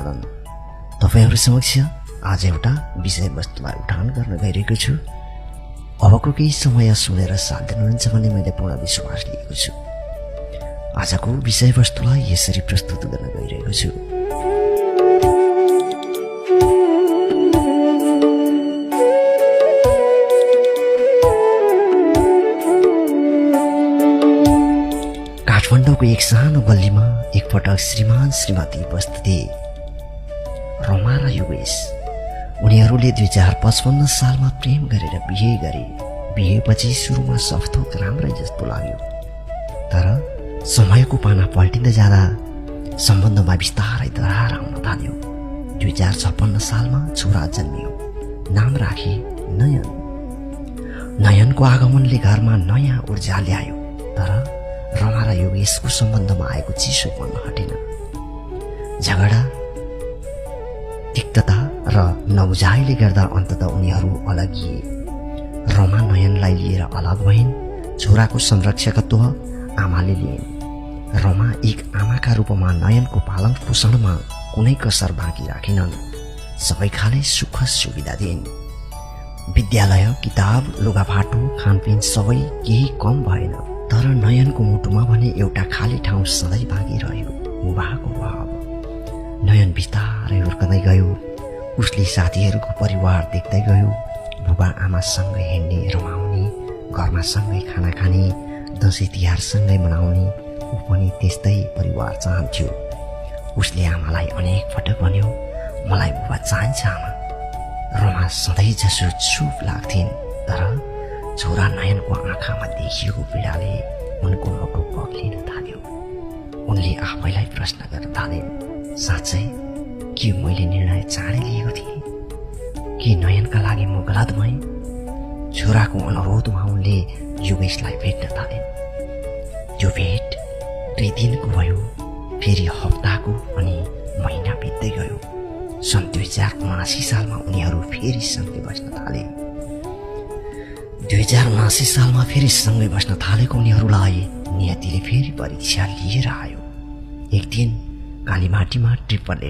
उत्पादन। तपाईहरु समक्ष आज एउटा विषयवस्तुलाई उठान गर्न गइरहेको छु। अबको केही समय सुनेर साथ दिनुहुन्छ भन्ने मैले पूर्ण विश्वास लिएको छु। आजको विषयवस्तुलाई यसरी प्रस्तुत गर्न गइरहेको छु। काठमाडौँको एक सानो गल्लीमा एकपटक श्रीमान श्रीमती उपस्थित थिए, रमा र योगेश। उनीहरूले 2055 सालमा प्रेम गरेर बिहे गरे। बिहेपछि सुरुमा सब थोक राम्रै जस्तो लाग्यो, तर समयको पाना पल्टिँदै जाँदा सम्बन्धमा बिस्तारै दरार आउन थाल्यो। 2056 सालमा छोरा जन्मियो। नाम राखे नयन। नयनको आगमनले घरमा नयाँ ऊर्जा ल्यायो, तर रमा र योगेशको सम्बन्धमा आएको चिसोपन हटेन। झगडा, तिक्तता र नबुझाइले गर्दा अन्ततः उनीहरू अलगिए। रमा नयनलाई लिएर अलग भइन्। छोराको संरक्षकत्व आमाले लिइन्। रमा एक आमाका रूपमा नयनको पालन पोषणमा कुनै कसर बाँकी राखेनन्। सबै खाले सुख सुविधा दिइन्। विद्यालय, किताब, लुगाफाटो, खानपिन सबै केही कम भएन, तर नयनको मुटुमा भने एउटा खाली ठाउँ सधैँ बाँकी रह्यो, मुबाको भाव। नयन बिस्तारै हुर्कँदै गयो। उसले साथीहरूको परिवार देख्दै गयो। बुबा आमासँगै हिँड्ने, रमाउने, घरमा सँगै खाना खाने, दसैँ तिहार सँगै मनाउने। ऊ पनि त्यस्तै परिवार चाहन्थ्यो। उसले आमालाई अनेक पटक भन्यो, मलाई बुबा चाहिन्छ आमा। रमा सधैँ जसो चुप लाग्थिन्, तर छोरा नयनको आँखामा देखिएको पीडाले उनको मुटु पग्लिन थाल्यो। उनले आफैलाई प्रश्न गर्न थालिन्, साँच्चै के मैले निर्णय चाँडै लिएको थिएँ? के नयनका लागि म गलत भएँ? छोराको अनुरोधमा उनले योगेशलाई भेट्न थालिन्। त्यो भेट 2 दिनको भयो, फेरि हप्ताको, अनि महिना बित्दै गयो। सन् 2079 सालमा उनीहरू फेरि सँगै बस्न थाले। 2079 सालमा फेरि सँगै बस्न थालेको उनीहरूलाई नियतिले फेरि परीक्षा लिएर आयो। एक दिन कालीमाटीमा ट्रिपलले